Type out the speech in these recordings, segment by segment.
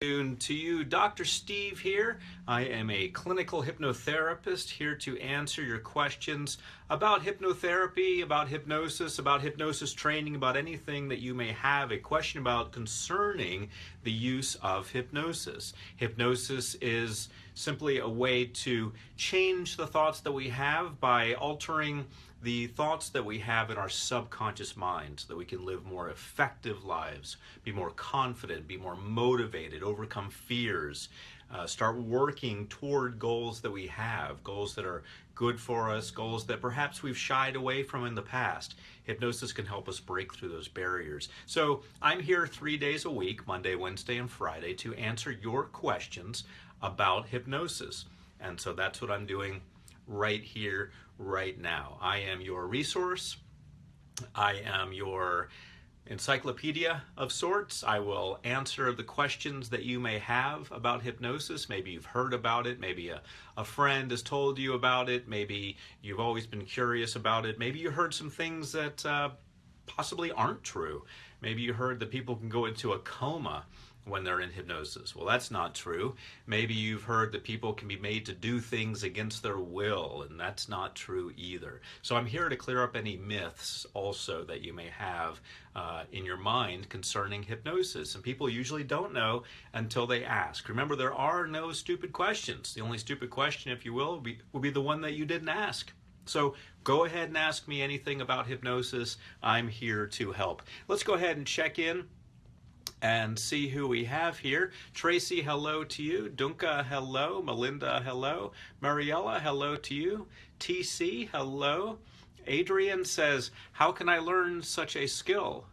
To you, Dr. Steve here. I am a clinical hypnotherapist here to answer your questions about hypnotherapy, about hypnosis training, about anything that you may have a question about concerning the use of hypnosis. Hypnosis is simply a way to change the thoughts that we have by altering the thoughts that we have in our subconscious mind so that we can live more effective lives, be more confident, be more motivated, overcome fears, start working toward goals that we have, goals that are good for us, goals that perhaps we've shied away from in the past. Hypnosis can help us break through those barriers. So I'm here 3 days a week, Monday, Wednesday, and Friday, to answer your questions about hypnosis. And so that's what I'm doing right here, right now. I am your resource. I am your encyclopedia of sorts. I will answer the questions that you may have about hypnosis. Maybe you've heard about it. Maybe a friend has told you about it. Maybe you've always been curious about it. Maybe you heard some things that possibly aren't true. Maybe you heard that people can go into a coma when they're in hypnosis. Well, that's not true. Maybe you've heard that people can be made to do things against their will, and that's not true either. So I'm here to clear up any myths also that you may have in your mind concerning hypnosis. And people usually don't know until they ask. Remember, there are no stupid questions. The only stupid question, if you will be the one that you didn't ask. So go ahead and ask me anything about hypnosis. I'm here to help. Let's go ahead and check in and see who we have here. Tracy, hello to you. Dunka, hello. Melinda, hello. Mariella, hello to you. TC, hello. Adrian says, how can I learn such a skill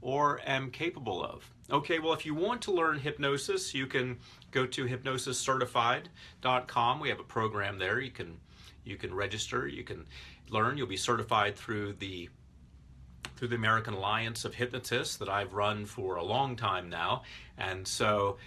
or am capable of? Okay, well, if you want to learn hypnosis, you can go to hypnosiscertified.com. We have a program there. You can register, you can learn. You'll be certified through the American Alliance of Hypnotists that I've run for a long time now. And so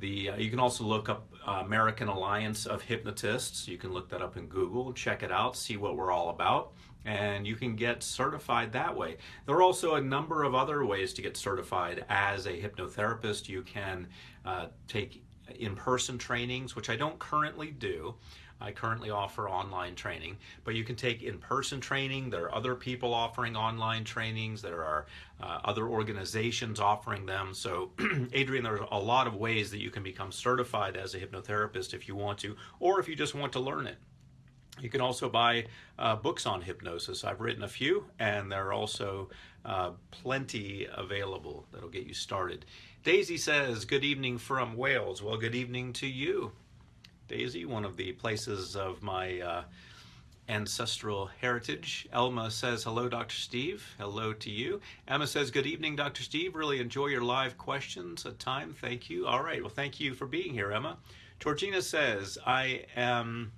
you can also look up American Alliance of Hypnotists. You can look that up in Google, check it out, see what we're all about, and you can get certified that way. There are also a number of other ways to get certified as a hypnotherapist. You can take in-person trainings, which I don't currently do. I currently offer online training, but you can take in-person training. There are other people offering online trainings. There are other organizations offering them. So, Adrian, there's a lot of ways that you can become certified as a hypnotherapist if you want to, or if you just want to learn it. You can also buy books on hypnosis. I've written a few, and there are also plenty available that'll get you started. Daisy says, good evening from Wales. Well, good evening to you, Daisy, one of the places of my ancestral heritage. Elma says, hello, Dr. Steve. Hello to you. Emma says, good evening, Dr. Steve. Really enjoy your live questions at time. Thank you. All right. Well, thank you for being here, Emma. Georgina says, I am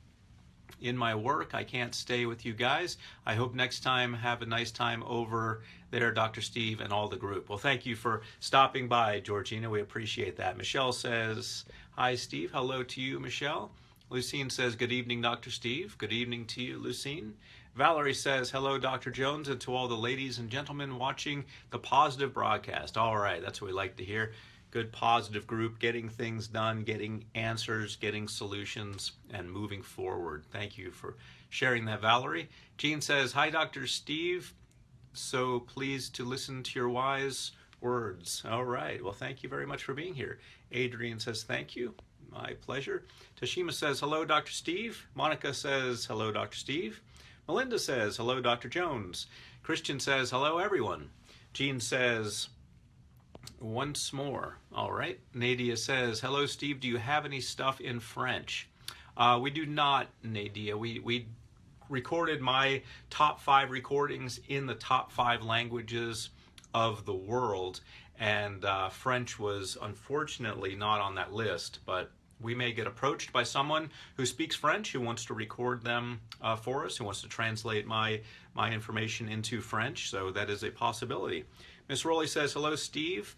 in my work. I can't stay with you guys. I hope next time have a nice time over there, Dr. Steve and all the group. Well, thank you for stopping by, Georgina. We appreciate that. Michelle says, hi, Steve. Hello to you, Michelle. Lucine says, good evening, Dr. Steve. Good evening to you, Lucine. Valerie says, hello, Dr. Jones, and to all the ladies and gentlemen watching the positive broadcast. All right, that's what we like to hear. Good positive group, getting things done, getting answers, getting solutions, and moving forward. Thank you for sharing that, Valerie. Jean says, hi, Dr. Steve. So pleased to listen to your wise words. All right. Well, thank you very much for being here. Adrian says, thank you. My pleasure. Tashima says, hello, Dr. Steve. Monica says, hello, Dr. Steve. Melinda says, hello, Dr. Jones. Christian says, hello, everyone. Jean says, once more. All right. Nadia says, hello, Steve. Do you have any stuff in French? We do not, Nadia. We recorded my top 5 recordings in the top 5 languages of the world, and French was unfortunately not on that list, but we may get approached by someone who speaks French, who wants to record them for us, who wants to translate my information into French, so that is a possibility. Miss Rowley says, hello, Steve,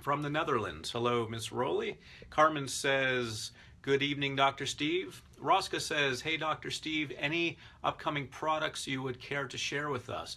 from the Netherlands. Hello, Miss Rowley. Carmen says, Good evening, Dr. Steve. Rosca says, hey, Dr. Steve, any upcoming products you would care to share with us?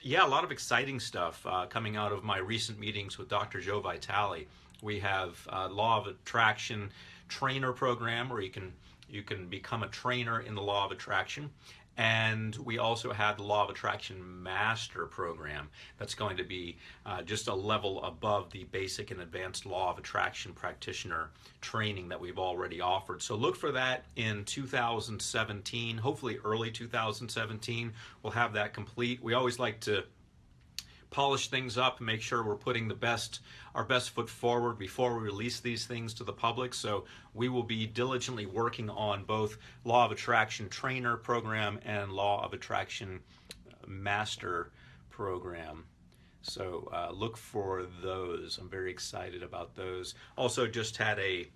Yeah, a lot of exciting stuff coming out of my recent meetings with Dr. Joe Vitale. We have Law of Attraction trainer program where you can become a trainer in the Law of Attraction. And we also have the Law of Attraction Master program that's going to be just a level above the basic and advanced Law of Attraction practitioner training that we've already offered. So look for that in 2017, hopefully early 2017. We'll have that complete. We always like to polish things up and make sure we're putting our best foot forward before we release these things to the public. So we will be diligently working on both Law of Attraction Trainer Program and Law of Attraction Master Program. So look for those. I'm very excited about those. Also just had a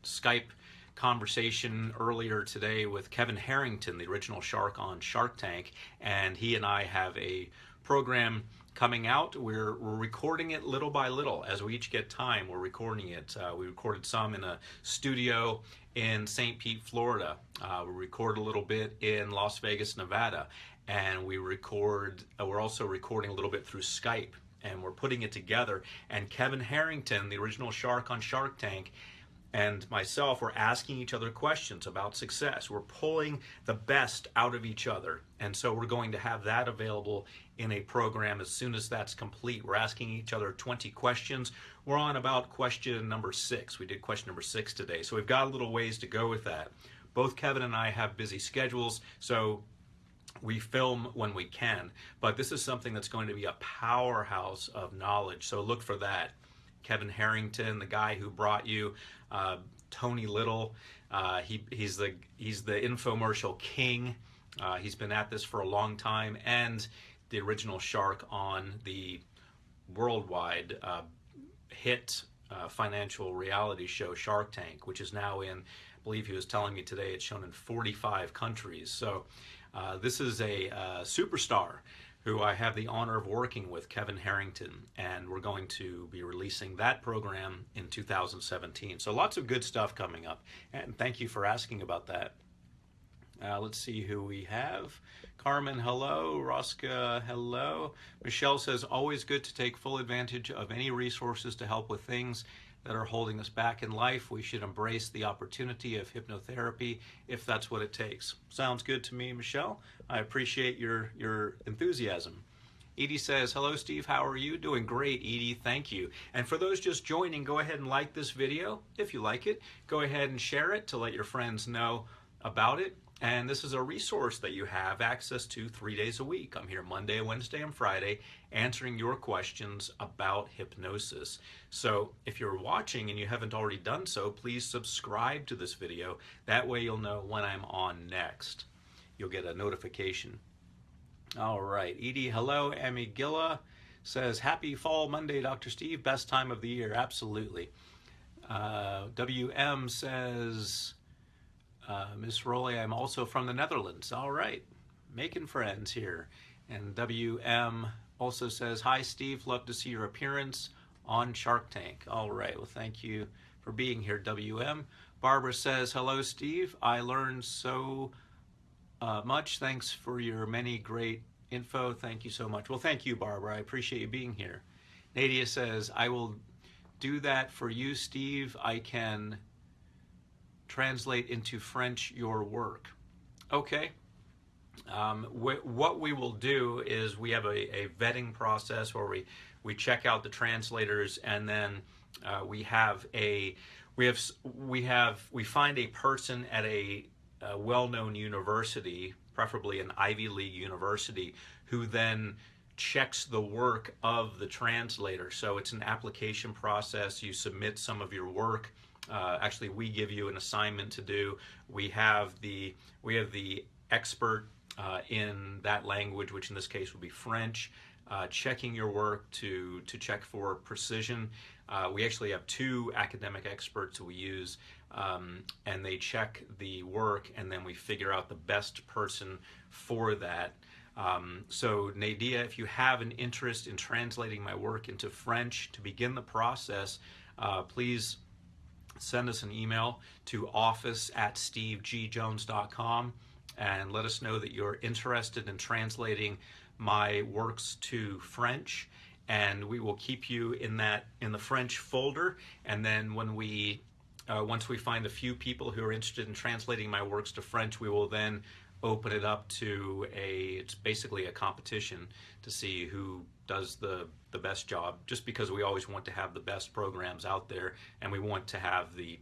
Skype conversation earlier today with Kevin Harrington, the original shark on Shark Tank, and he and I have a program coming out. We're recording it little by little. As we each get time, we're recording it. We recorded some in a studio in St. Pete, Florida. We record a little bit in Las Vegas, Nevada. And we're also recording a little bit through Skype. And we're putting it together. And Kevin Harrington, the original shark on Shark Tank, and myself, we're asking each other questions about success. We're pulling the best out of each other. And so we're going to have that available in a program as soon as that's complete. We're asking each other 20 questions. We're on about question number 6. We did question number 6 today. So we've got a little ways to go with that. Both Kevin and I have busy schedules, so we film when we can. But this is something that's going to be a powerhouse of knowledge. So look for that. Kevin Harrington, the guy who brought you Tony Little, he's the infomercial king. He's been at this for a long time, and the original shark on the worldwide hit financial reality show Shark Tank, which is now in, I believe he was telling me today, it's shown in 45 countries. So this is a superstar who I have the honor of working with, Kevin Harrington, and we're going to be releasing that program in 2017. So lots of good stuff coming up, and thank you for asking about that. Let's see who we have. Carmen, hello. Rosca, hello. Michelle says, always good to take full advantage of any resources to help with things that are holding us back in life. We should embrace the opportunity of hypnotherapy if that's what it takes. Sounds good to me, Michelle. I appreciate your enthusiasm. Edie says, hello, Steve. How are you? Doing great, Edie. Thank you. And for those just joining, go ahead and like this video if you like it. Go ahead and share it to let your friends know about it. And this is a resource that you have access to 3 days a week. I'm here Monday, Wednesday, and Friday answering your questions about hypnosis. So if you're watching and you haven't already done so, please subscribe to this video. That way you'll know when I'm on next. You'll get a notification. All right, Edie, hello. Amigilla says, happy fall Monday, Dr. Steve. Best time of the year. Absolutely. WM says, Miss Rowley, I'm also from the Netherlands. All right, making friends here. And WM also says, hi, Steve. Love to see your appearance on Shark Tank. All right, well, thank you for being here, WM. Barbara says, hello, Steve. I learned so much. Thanks for your many great info. Thank you so much. Well, thank you, Barbara. I appreciate you being here. Nadia says, I will do that for you, Steve. I can translate into French your work. Okay. What we will do is we have a vetting process where we check out the translators, and then we find a person at a well-known university, preferably an Ivy League university, who then checks the work of the translator. So it's an application process. You submit some of your work. Actually, we give you an assignment to do. We have the expert in that language, which in this case would be French, checking your work to check for precision. We actually have 2 academic experts who we use, and they check the work, and then we figure out the best person for that. So Nadia, if you have an interest in translating my work into French to begin the process, please send us an email to office@stevegjones.com and let us know that you're interested in translating my works to French, and we will keep you in the French folder. And then when we once we find a few people who are interested in translating my works to French, we will then open it up to it's basically a competition to see who does the best job, just because we always want to have the best programs out there, and we want to have the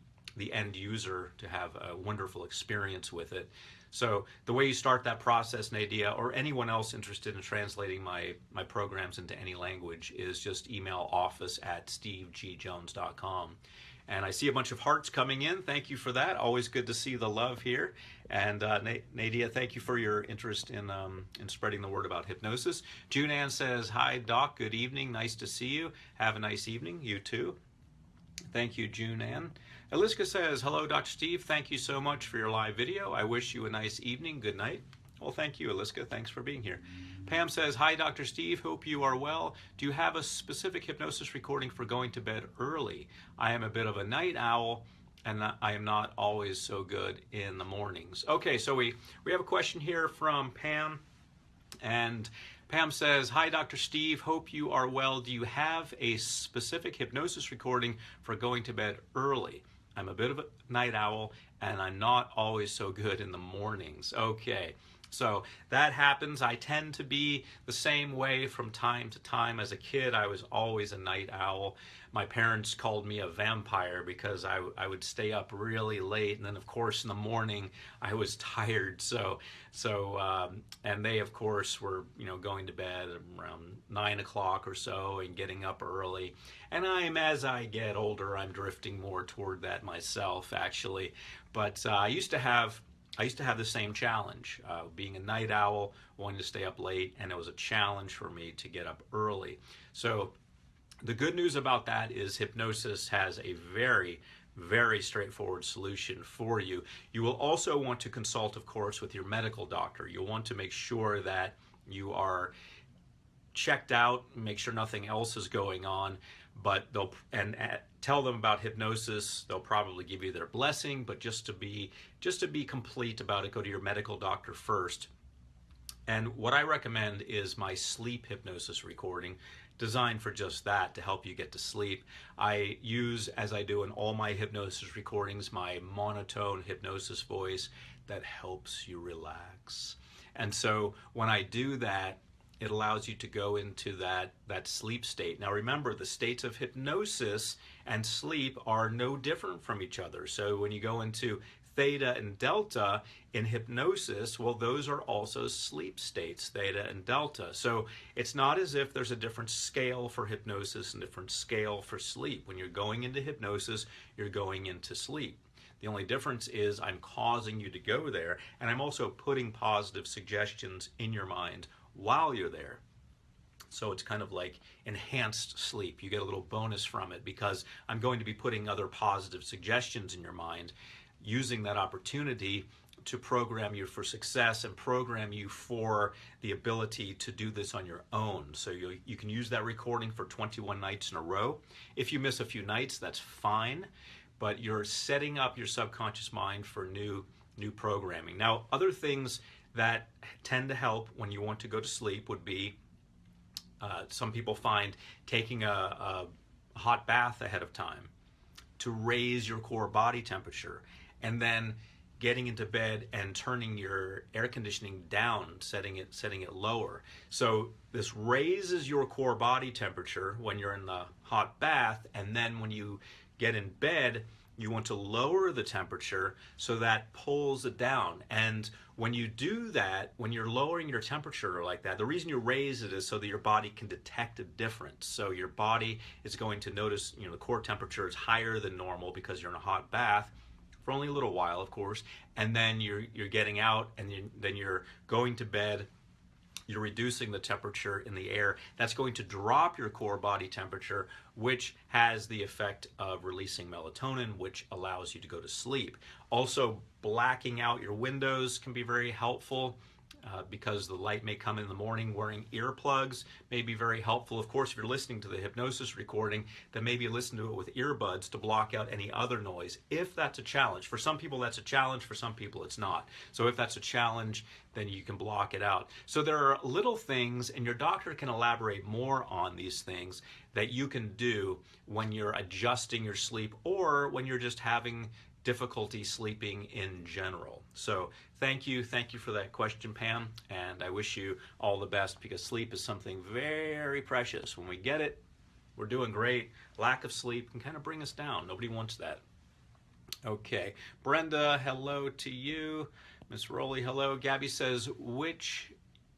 end user to have a wonderful experience with it. So the way you start that process, Nadia, or anyone else interested in translating my programs into any language, is just email office@stevegjones.com. And I see a bunch of hearts coming in. Thank you for that. Always good to see the love here. And Nadia, thank you for your interest in spreading the word about hypnosis. June Ann says, "Hi, Doc. Good evening. Nice to see you. Have a nice evening. You too." Thank you, June Ann. Eliska says, "Hello, Dr. Steve. Thank you so much for your live video. I wish you a nice evening. Good night." Well, thank you, Eliska. Thanks for being here. Pam says, "Hi, Dr. Steve. Hope you are well. Do you have a specific hypnosis recording for going to bed early? I am a bit of a night owl, and I am not always so good in the mornings." Okay, so we have a question here from Pam, and Pam says, "Hi, Dr. Steve. Hope you are well. Do you have a specific hypnosis recording for going to bed early? I'm a bit of a night owl, and I'm not always so good in the mornings." Okay, so that happens. I tend to be the same way from time to time. As a kid, I was always a night owl. My parents called me a vampire because I would stay up really late, and then of course in the morning I was tired. And they of course were going to bed around 9 o'clock or so and getting up early. And as I get older, I'm drifting more toward that myself, actually. But I used to have the same challenge, being a night owl, wanting to stay up late, and it was a challenge for me to get up early. So the good news about that is hypnosis has a very, very straightforward solution for you. You will also want to consult, of course, with your medical doctor. You'll want to make sure that you are checked out, make sure nothing else is going on, but tell them about hypnosis. They'll probably give you their blessing, but just to be complete about it, go to your medical doctor first. And what I recommend is my sleep hypnosis recording, designed for just that, to help you get to sleep. I use, as I do in all my hypnosis recordings, my monotone hypnosis voice that helps you relax. And so when I do that, it allows you to go into that sleep state. Now remember, the states of hypnosis and sleep are no different from each other. So when you go into theta and delta in hypnosis, well, those are also sleep states, theta and delta. So it's not as if there's a different scale for hypnosis and different scale for sleep. When you're going into hypnosis, you're going into sleep. The only difference is I'm causing you to go there, and I'm also putting positive suggestions in your mind while you're there. So it's kind of like enhanced sleep. You get a little bonus from it because I'm going to be putting other positive suggestions in your mind, using that opportunity to program you for success and program you for the ability to do this on your own. So you can use that recording for 21 nights in a row. If you miss a few nights, that's fine, but you're setting up your subconscious mind for new programming. Now, other things that tend to help when you want to go to sleep would be, some people find taking a hot bath ahead of time to raise your core body temperature, and then getting into bed and turning your air conditioning down, setting it lower. So this raises your core body temperature when you're in the hot bath, and then when you get in bed, you want to lower the temperature so that pulls it down. And when you do that, when you're lowering your temperature like that, the reason you raise it is so that your body can detect a difference. So your body is going to notice, the core temperature is higher than normal because you're in a hot bath for only a little while, of course, and then you're getting out, and then you're going to bed. You're reducing the temperature in the air. That's going to drop your core body temperature, which has the effect of releasing melatonin, which allows you to go to sleep. Also, blacking out your windows can be very helpful. because the light may come in the morning. Wearing earplugs may be very helpful. Of course, if you're listening to the hypnosis recording, then maybe listen to it with earbuds to block out any other noise, if that's a challenge. For some people, that's a challenge. For some people, it's not. So if that's a challenge, then you can block it out. So there are little things, and your doctor can elaborate more on these things, that you can do when you're adjusting your sleep or when you're just having difficulty sleeping in general. So thank you for that question, Pam, and I wish you all the best, because sleep is something very precious. When we get it, we're doing great. Lack of sleep can kind of bring us down. Nobody wants that. Okay, Brenda, hello to you. Miss Rowley, hello. Gabby says, wish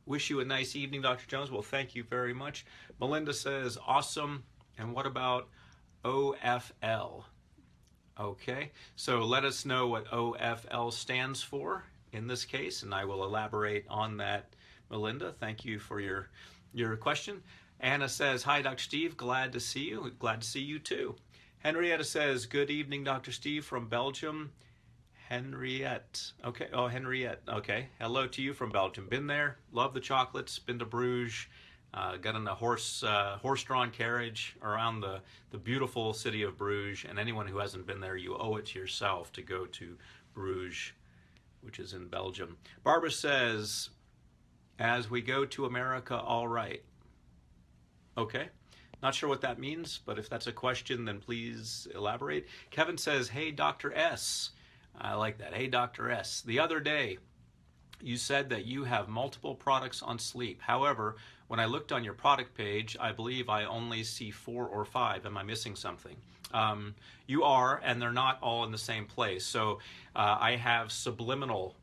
you a nice evening, Dr. Jones. Well, thank you very much. Melinda says, awesome. And what about OFL? Okay, so let us know what OFL stands for in this case, and I will elaborate on that, Melinda. Thank you for your question. Anna says, hi, Dr. Steve, glad to see you. Glad to see you too. Henrietta says, good evening, Dr. Steve from Belgium. Henriette, okay, oh, Henriette, okay. Hello to you from Belgium. Been there, love the chocolates, been to Bruges, got in a horse-drawn carriage around the beautiful city of Bruges, and anyone who hasn't been there, you owe it to yourself to go to Bruges, which is in Belgium. Barbara says, as we go to America, all right. Okay, not sure what that means, but if that's a question, then please elaborate. Kevin says, hey, Dr. S. I like that. Hey, Dr. S. The other day, you said that you have multiple products on sleep. However, when I looked on your product page, I believe I only see 4 or 5. Am I missing something? You are, and they're not all in the same place. So I have subliminal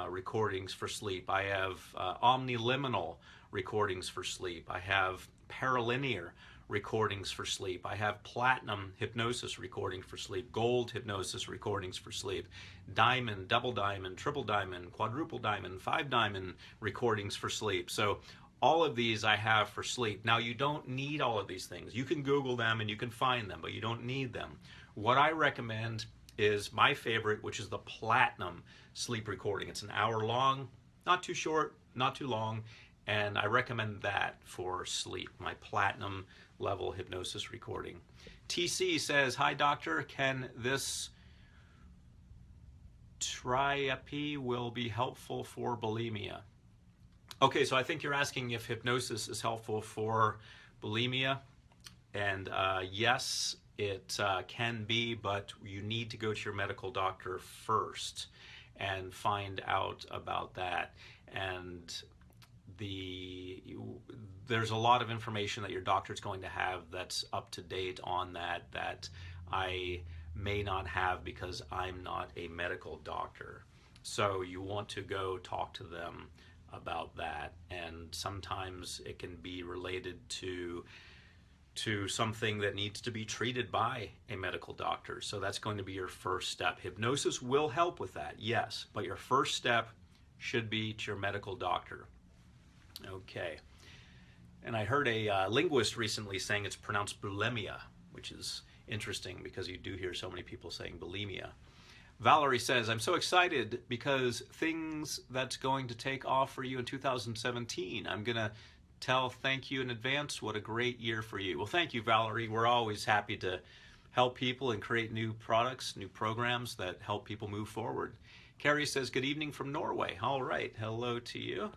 recordings for sleep. I have omniliminal recordings for sleep. I have paralinear recordings for sleep. I have platinum hypnosis recording for sleep, gold hypnosis recordings for sleep, diamond, double diamond, triple diamond, quadruple diamond, 5 diamond recordings for sleep. So all of these I have for sleep. Now, you don't need all of these things. You can Google them and you can find them, but you don't need them. What I recommend is my favorite, which is the platinum sleep recording. It's an hour long, not too short, not too long, and I recommend that for sleep, my platinum level hypnosis recording. TC says, hi doctor, can this therapy will be helpful for bulimia? Okay, so I think you're asking if hypnosis is helpful for bulimia, and yes, it can be, but you need to go to your medical doctor first and find out about that. And there's a lot of information that your doctor's going to have that's up to date on that I may not have because I'm not a medical doctor. So you want to go talk to them about that, and sometimes it can be related to something that needs to be treated by a medical doctor. So that's going to be your first step. Hypnosis will help with that, yes, but your first step should be to your medical doctor. Okay. And I heard a linguist recently saying it's pronounced bulimia, which is interesting because you do hear so many people saying bulimia. Valerie says, I'm so excited because things that's going to take off for you in 2017. I'm going to thank you in advance. What a great year for you. Well, thank you, Valerie. We're always happy to help people and create new products, new programs that help people move forward. Carrie says, good evening from Norway. All right. Hello to you.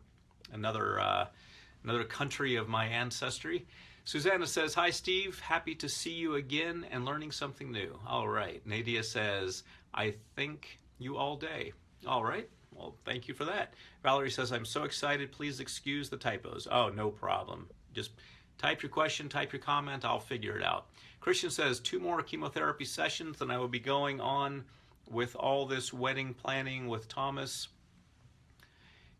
Another country of my ancestry. Susanna says, hi, Steve. Happy to see you again and learning something new. All right. Nadia says, I think you all day. All right. Well, thank you for that. Valerie says, I'm so excited. Please excuse the typos. Oh, no problem. Just type your question, type your comment. I'll figure it out. Christian says, 2 more chemotherapy sessions, and I will be going on with all this wedding planning with Thomas.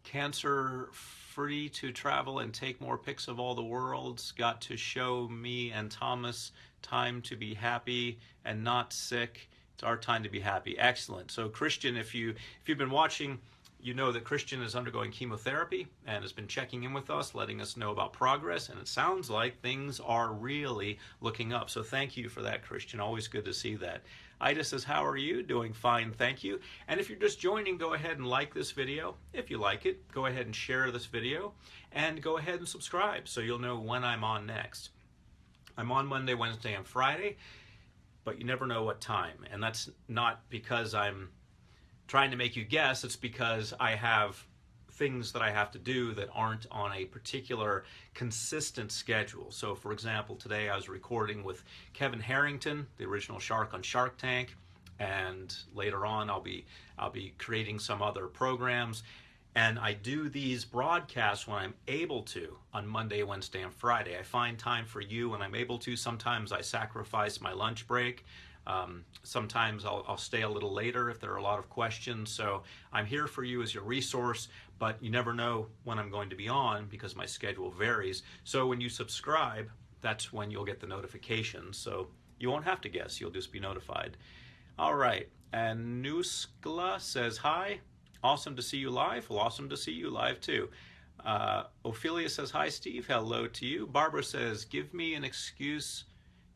Cancer free to travel and take more pics of all the worlds. Got to show me and Thomas time to be happy and not sick. It's our time to be happy. Excellent. So Christian, if you've been watching you know that Christian is undergoing chemotherapy and has been checking in with us, letting us know about progress, and it sounds like things are really looking up. So thank you for that, Christian. Always good to see that. Ida says, how are you? Doing fine, thank you. And if you're just joining, go ahead and like this video. If you like it, go ahead and share this video, and go ahead and subscribe so you'll know when I'm on next. I'm on Monday, Wednesday, and Friday, but you never know what time. And that's not because I'm trying to make you guess, it's because I have things that I have to do that aren't on a particular consistent schedule. So for example, today I was recording with Kevin Harrington, the original shark on Shark Tank, and later on I'll be creating some other programs. And I do these broadcasts when I'm able to on Monday, Wednesday, and Friday. I find time for you when I'm able to. Sometimes I sacrifice my lunch break. Sometimes I'll stay a little later if there are a lot of questions. So I'm here for you as your resource, but you never know when I'm going to be on because my schedule varies. So when you subscribe, that's when you'll get the notifications. So you won't have to guess, you'll just be notified. All right, and Nuskla says, hi, awesome to see you live. Well, awesome to see you live too. Ophelia says, hi, Steve, hello to you. Barbara says, give me an excuse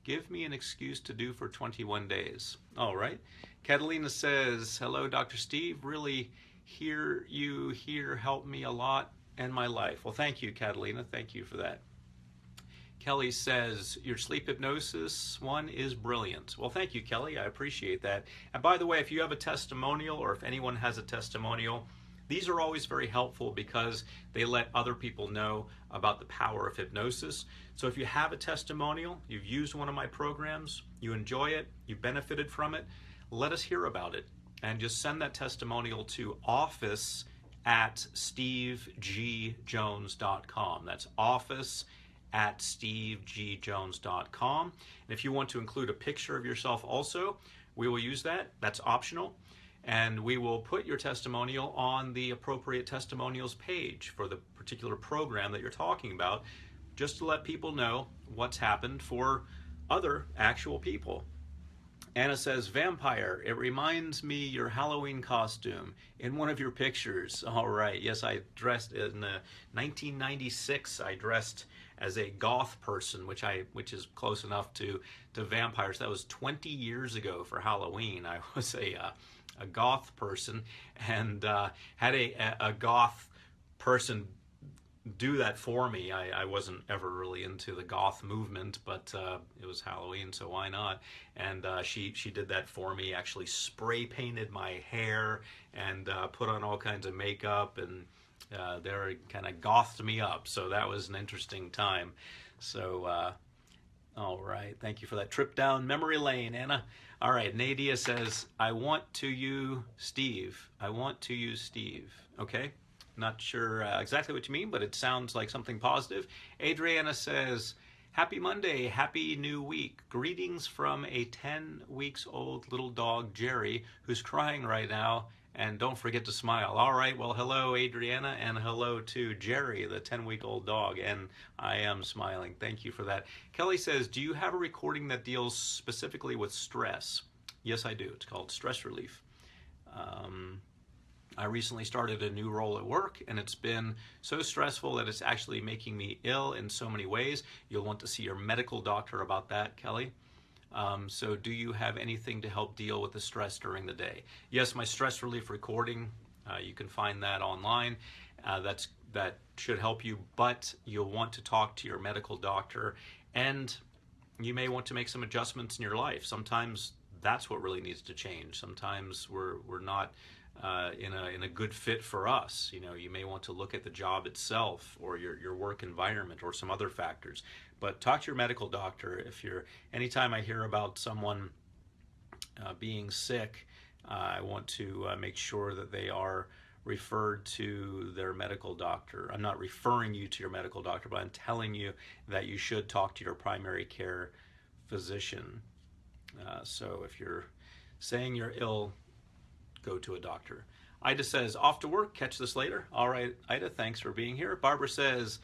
to do for 21 days. All right. Catalina says, hello, Dr. Steve. Really hear you here help me a lot in my life. Well, thank you, Catalina. Thank you for that. Kelly says, your sleep hypnosis one is brilliant. Well, thank you, Kelly. I appreciate that. And by the way, if you have a testimonial or if anyone has a testimonial, these are always very helpful because they let other people know about the power of hypnosis. So if you have a testimonial, you've used one of my programs, you enjoy it, you benefited from it, let us hear about it. And just send that testimonial to office@stevegjones.com. That's office@stevegjones.com. And if you want to include a picture of yourself also, we will use that. That's optional. And we will put your testimonial on the appropriate testimonials page for the particular program that you're talking about, just to let people know what's happened for other actual people. Anna says, vampire, it reminds me your Halloween costume in one of your pictures. All right, yes, I dressed in 1996. I dressed as a goth person, which is close enough to vampires. That was 20 years ago for Halloween. I was a goth person and had a goth person do that for me. I wasn't ever really into the goth movement, but it was Halloween, so why not? And she did that for me, actually spray painted my hair and put on all kinds of makeup, and they kind of gothed me up. So that was an interesting time. So all right, thank you for that trip down memory lane, Anna. All right, Nadia says, I want to use Steve. I want to use Steve. Okay, not sure exactly what you mean, but it sounds like something positive. Adriana says, happy Monday, happy new week. Greetings from a 10 weeks old little dog, Jerry, who's crying right now. And don't forget to smile. All right, well, hello, Adriana, and hello to Jerry, the 10-week-old dog, and I am smiling. Thank you for that. Kelly says, do you have a recording that deals specifically with stress? Yes, I do. It's called Stress Relief. I recently started a new role at work, and it's been so stressful that it's actually making me ill in so many ways. You'll want to see your medical doctor about that, Kelly. So do you have anything to help deal with the stress during the day? Yes, my stress relief recording, you can find that online. That should help you, but you'll want to talk to your medical doctor, and you may want to make some adjustments in your life. Sometimes that's what really needs to change. Sometimes we're not in a good fit for us. You know, you may want to look at the job itself or your work environment or some other factors. But talk to your medical doctor. Anytime I hear about someone being sick, I want to make sure that they are referred to their medical doctor. I'm not referring you to your medical doctor, but I'm telling you that you should talk to your primary care physician. So if you're saying you're ill, go to a doctor. Ida says, off to work, catch this later. All right, Ida, thanks for being here. Barbara says,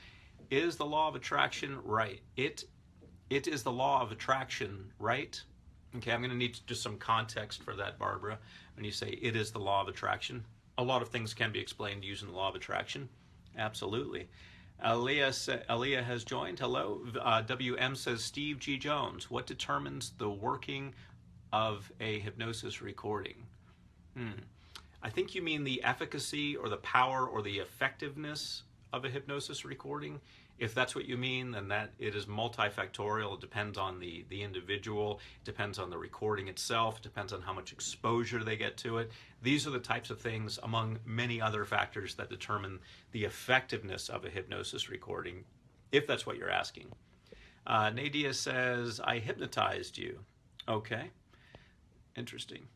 is the law of attraction right? It is the law of attraction, right? Okay, I'm going to need just some context for that, Barbara, when you say it is the law of attraction. a lot of things can be explained using the law of attraction. Absolutely. Aaliyah has joined. Hello. WM says, Steve G. Jones, what determines the working of a hypnosis recording? I think you mean the efficacy or the power or the effectiveness of a hypnosis recording. If that's what you mean, then that it is multifactorial. It depends on the individual, it depends on the recording itself, it depends on how much exposure they get to it. These are the types of things, among many other factors, that determine the effectiveness of a hypnosis recording, if that's what you're asking. Nadia says, I hypnotized you. Okay, interesting.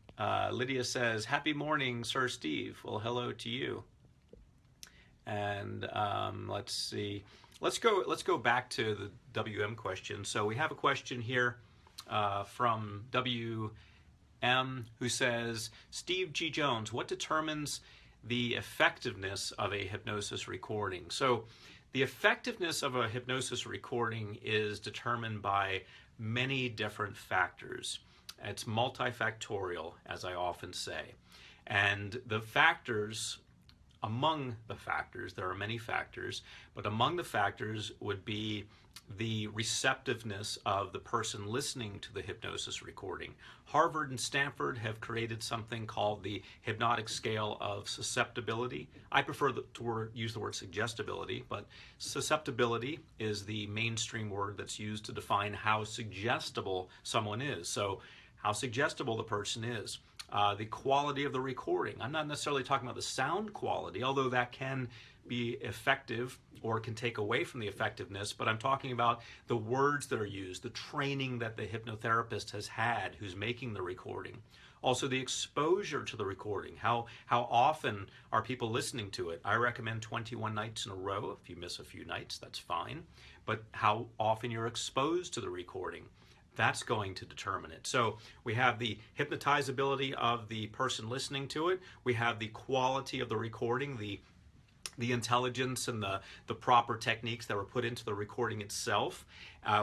Lydia says, happy morning, Sir Steve. Well, hello to you. And let's see. Let's go back to the WM question. So we have a question here from WM who says, Steve G. Jones, what determines the effectiveness of a hypnosis recording? So the effectiveness of a hypnosis recording is determined by many different factors. It's multifactorial, as I often say. And the factors, among the factors, there are many factors, but among the factors would be the receptiveness of the person listening to the hypnosis recording. Harvard and Stanford have created something called the hypnotic scale of susceptibility. I prefer to use the word suggestibility, but susceptibility is the mainstream word that's used to define how suggestible someone is. So how suggestible the person is. The quality of the recording. I'm not necessarily talking about the sound quality, although that can be effective or can take away from the effectiveness, but I'm talking about the words that are used, the training that the hypnotherapist has had who's making the recording. Also the exposure to the recording. How often are people listening to it? I recommend 21 nights in a row. If you miss a few nights, that's fine. But how often you're exposed to the recording. That's going to determine it. So we have the hypnotizability of the person listening to it. We have the quality of the recording, the intelligence and the proper techniques that were put into the recording itself.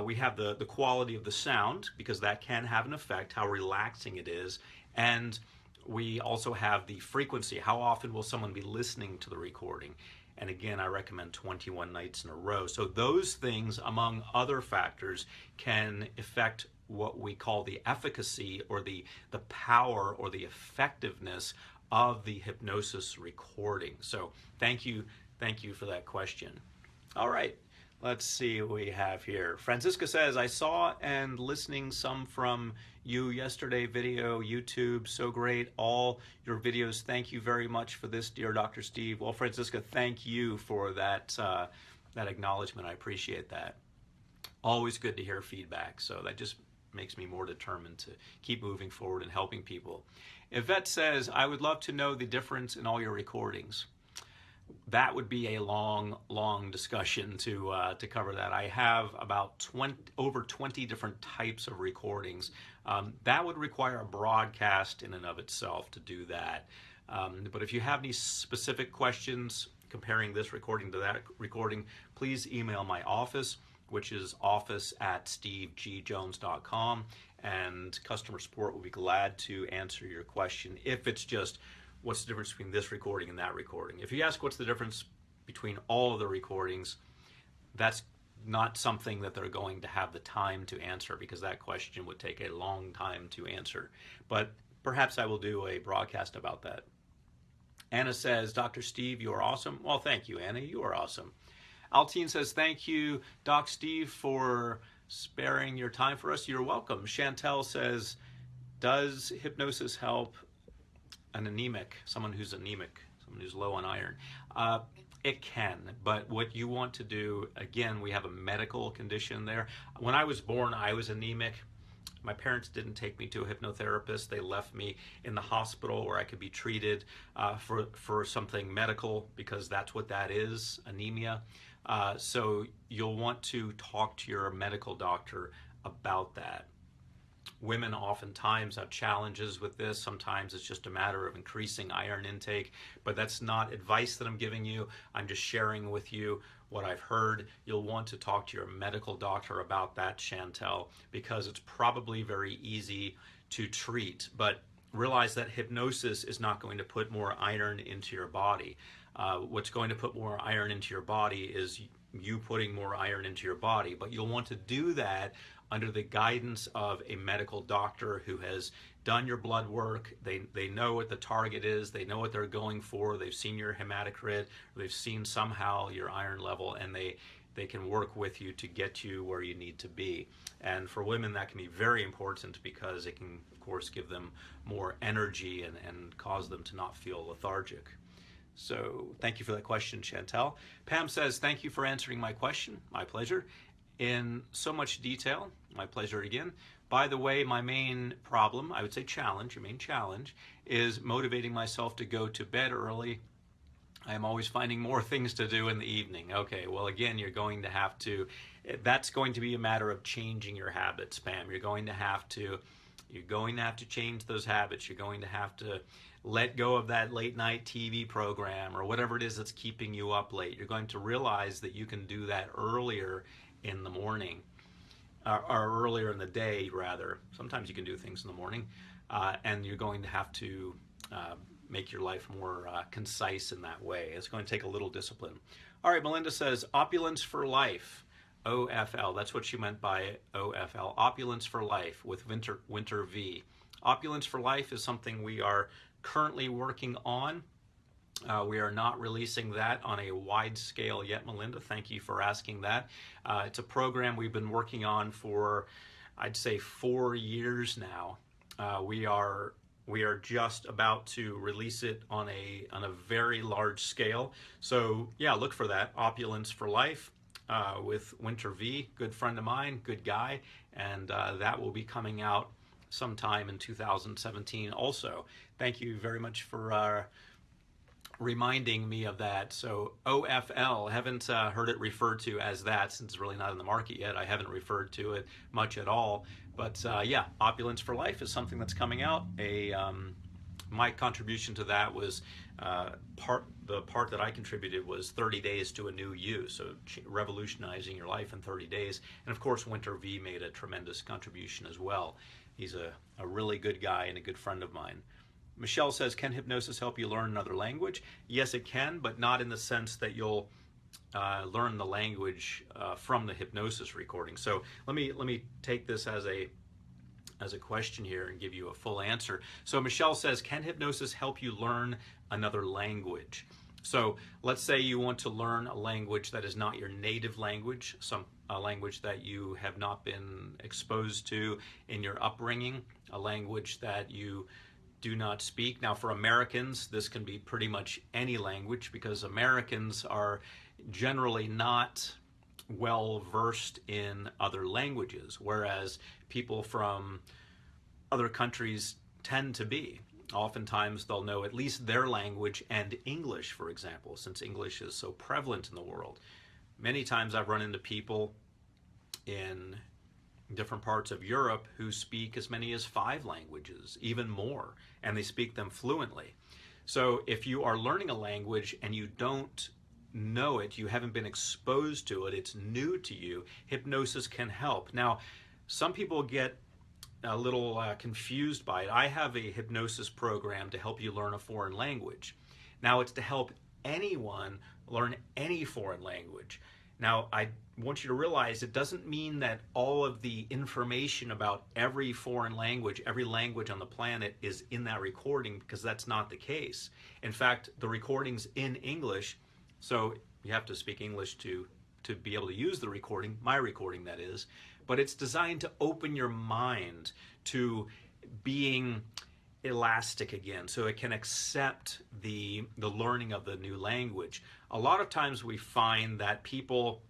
We have the quality of the sound, because that can have an effect, how relaxing it is. And we also have the frequency. How often will someone be listening to the recording? And again, I recommend 21 nights in a row. So those things, among other factors, can affect what we call the efficacy or the power or the effectiveness of the hypnosis recording. So thank you for that question. All right, let's see what we have here. Francisca says, I saw and listening some from you yesterday, video, YouTube, so great, all your videos. Thank you very much for this, dear Dr. Steve. Well, Francisca, thank you for that acknowledgement. I appreciate that. Always good to hear feedback, so that just makes me more determined to keep moving forward and helping people. Yvette says, I would love to know the difference in all your recordings. That would be a long discussion to cover that. I have about over 20 different types of recordings. That would require a broadcast in and of itself to do that. But if you have any specific questions comparing this recording to that recording, please email my office, which is office@stevegjones.com, and customer support will be glad to answer your question. If it's just, what's the difference between this recording and that recording? If you ask what's the difference between all of the recordings, that's not something that they're going to have the time to answer, because that question would take a long time to answer. But perhaps I will do a broadcast about that. Anna says, Dr. Steve, you are awesome. Well, thank you, Anna. You are awesome. Altine says, thank you, Doc Steve, for sparing your time for us. You're welcome. Chantel says, does hypnosis help an anemic, someone who's anemic, someone who's low on iron? It can, but what you want to do, again, we have a medical condition there. When I was born, I was anemic. My parents didn't take me to a hypnotherapist. They left me in the hospital where I could be treated for something medical, because that's what that is, anemia. So you'll want to talk to your medical doctor about that. Women oftentimes have challenges with this. Sometimes it's just a matter of increasing iron intake, but that's not advice that I'm giving you. I'm just sharing with you what I've heard. You'll want to talk to your medical doctor about that, Chantel, because it's probably very easy to treat. But realize that hypnosis is not going to put more iron into your body. What's going to put more iron into your body is you putting more iron into your body, but you'll want to do that under the guidance of a medical doctor who has done your blood work. They know what the target is, they know what they're going for, they've seen your hematocrit, or they've seen somehow your iron level, and they can work with you to get you where you need to be. And for women, that can be very important because it can, of course, give them more energy and cause them to not feel lethargic. So thank you for that question, Chantel. Pam says, thank you for answering my question. My pleasure. In so much detail. My pleasure again. By the way, my main problem, I would say challenge, your main challenge, is motivating myself to go to bed early. I'm always finding more things to do in the evening. Okay, well, again, you're going to have to, that's going to be a matter of changing your habits, Pam. You're going to have to change those habits. You're going to have to let go of that late night TV program or whatever it is that's keeping you up late. You're going to realize that you can do that earlier in the morning, or earlier in the day, rather. Sometimes you can do things in the morning, and you're going to have to make your life more concise in that way. It's going to take a little discipline. All right, Melinda says, opulence for life. OFL, that's what she meant by OFL, opulence for life with Winter V. Opulence for life is something we are currently working on. We are not releasing that on a wide scale yet, Melinda. Thank you for asking that. It's a program we've been working on for, I'd say, 4 years now. We are just about to release it on a very large scale. So yeah, look for that, Opulence for Life. With Winter V, good friend of mine, good guy, and that will be coming out sometime in 2017 also. Thank you very much for reminding me of that. So OFL, haven't heard it referred to as that since it's really not in the market yet. I haven't referred to it much at all, but yeah, Opulence for Life is something that's coming out. My contribution to that was the part that I contributed was 30 days to a new you, so revolutionizing your life in 30 days. And of course, Winter V made a tremendous contribution as well. He's a really good guy and a good friend of mine. Michelle says, can hypnosis help you learn another language? Yes, it can, but not in the sense that you'll learn the language from the hypnosis recording. So let me take this as a question here and give you a full answer. So Michelle says, can hypnosis help you learn another language? So let's say you want to learn a language that is not your native language, a language that you have not been exposed to in your upbringing, a language that you do not speak. Now for Americans, this can be pretty much any language because Americans are generally not well versed in other languages, whereas people from other countries tend to be. Oftentimes they'll know at least their language and English, for example, since English is so prevalent in the world. Many times I've run into people in different parts of Europe who speak as many as 5 languages, even more, and they speak them fluently. So if you are learning a language and you don't know it, you haven't been exposed to it, it's new to you, hypnosis can help. Now, some people get a little confused by it. I have a hypnosis program to help you learn a foreign language. Now, it's to help anyone learn any foreign language. Now, I want you to realize it doesn't mean that all of the information about every foreign language, every language on the planet is in that recording, because that's not the case. In fact, the recording's in English, so you have to speak English to be able to use the recording, my recording that is, but it's designed to open your mind to being elastic again, so it can accept the learning of the new language. A lot of times we find that people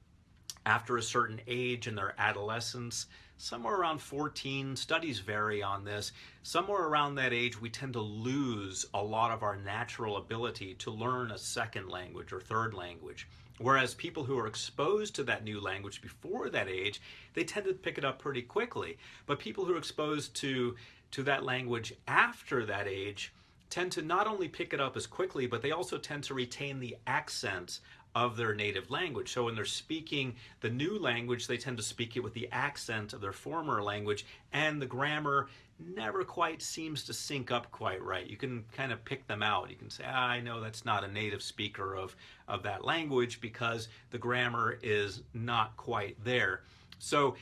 after a certain age in their adolescence, somewhere around 14, studies vary on this, somewhere around that age we tend to lose a lot of our natural ability to learn a second language or third language. Whereas people who are exposed to that new language before that age, they tend to pick it up pretty quickly. But people who are exposed to that language after that age tend to not only pick it up as quickly, but they also tend to retain the accent of their native language. So when they're speaking the new language, they tend to speak it with the accent of their former language, and the grammar never quite seems to sync up quite right. You can kind of pick them out. You can say, I know that's not a native speaker of that language because the grammar is not quite there. So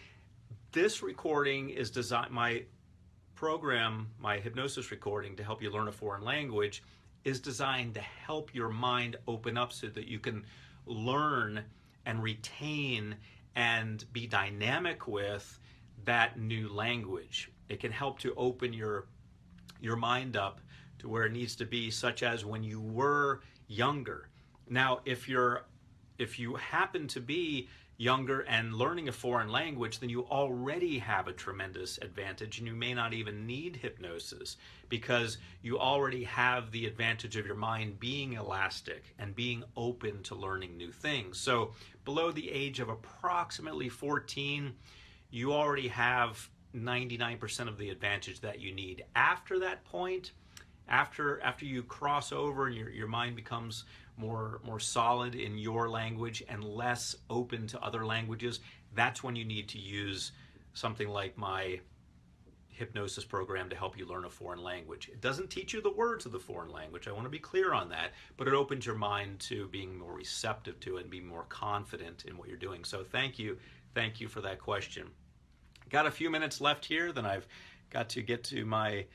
this recording is designed, my program, my hypnosis recording to help you learn a foreign language, is designed to help your mind open up so that you can learn and retain and be dynamic with that new language. It can help to open your mind up to where it needs to be, such as when you were younger. Now, if you happen to be younger and learning a foreign language, then you already have a tremendous advantage, and you may not even need hypnosis because you already have the advantage of your mind being elastic and being open to learning new things. So below the age of approximately 14, you already have 99% of the advantage that you need. After that point, after you cross over and your mind becomes more solid in your language and less open to other languages, that's when you need to use something like my hypnosis program to help you learn a foreign language. It doesn't teach you the words of the foreign language, I want to be clear on that, but it opens your mind to being more receptive to it and being more confident in what you're doing. So thank you for that question. Got a few minutes left here, then I've got to get to my